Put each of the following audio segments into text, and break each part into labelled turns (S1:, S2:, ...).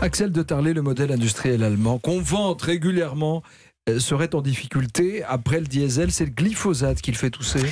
S1: Axel de Tarlé, le modèle industriel allemand qu'on vante régulièrement, serait en difficulté après le diesel. C'est le glyphosate qui le fait tousser.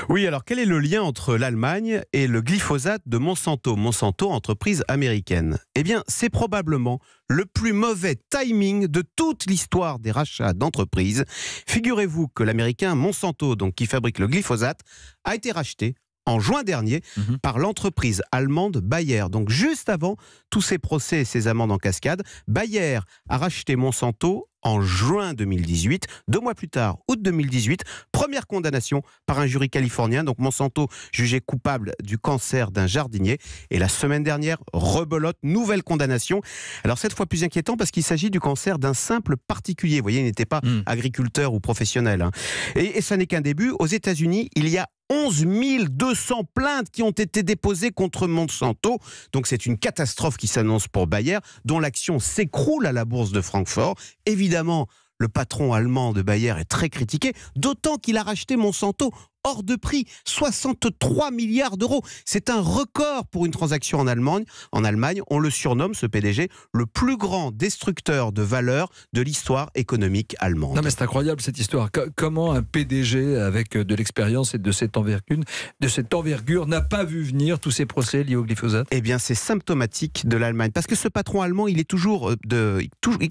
S2: Oui, alors quel est le lien entre l'Allemagne et le glyphosate de Monsanto ? Monsanto, entreprise américaine. Eh bien, c'est probablement le plus mauvais timing de toute l'histoire des rachats d'entreprises. Figurez-vous que l'américain Monsanto, donc qui fabrique le glyphosate, a été racheté en juin dernier par l'entreprise allemande Bayer. Donc juste avant tous ces procès et ces amendes en cascade, Bayer a racheté Monsanto en juin 2018. 2 mois plus tard, août 2018, première condamnation par un jury californien. Donc Monsanto jugé coupable du cancer d'un jardinier. Et la semaine dernière, rebelote, nouvelle condamnation. Alors cette fois plus inquiétant parce qu'il s'agit du cancer d'un simple particulier. Vous voyez, il n'était pas agriculteur ou professionnel. Et ça n'est qu'un début. Aux États-Unis, il y a 11 200 plaintes qui ont été déposées contre Monsanto. Donc c'est une catastrophe qui s'annonce pour Bayer, dont l'action s'écroule à la bourse de Francfort. Évidemment, le patron allemand de Bayer est très critiqué, d'autant qu'il a racheté Monsanto hors de prix, 63 milliards d'euros. C'est un record pour une transaction en Allemagne. En Allemagne, on le surnomme, ce PDG, le plus grand destructeur de valeur de l'histoire économique allemande.
S1: Non mais c'est incroyable cette histoire. Comment un PDG avec de l'expérience et de cette envergure n'a pas vu venir tous ces procès liés au glyphosate ?
S2: Eh bien, c'est symptomatique de l'Allemagne. Parce que ce patron allemand, il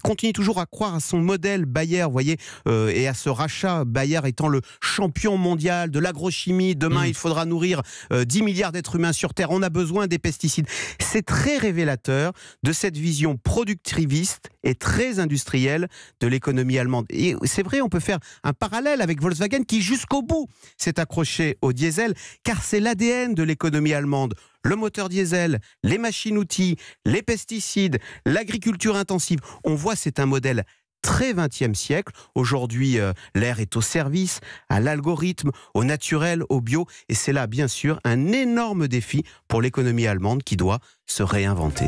S2: continue toujours à croire à son modèle Bayer, vous voyez, et à ce rachat, Bayer étant le champion mondial de l'agrochimie. Demain, il faudra nourrir 10 milliards d'êtres humains sur Terre. On a besoin des pesticides. C'est très révélateur de cette vision productiviste et très industrielle de l'économie allemande. Et c'est vrai, on peut faire un parallèle avec Volkswagen qui, jusqu'au bout, s'est accroché au diesel, car c'est l'ADN de l'économie allemande. Le moteur diesel, les machines-outils, les pesticides, l'agriculture intensive. On voit, c'est un modèle très 20e siècle. Aujourd'hui, l'ère est au service, à l'algorithme, au naturel, au bio. Et c'est là, bien sûr, un énorme défi pour l'économie allemande qui doit se réinventer.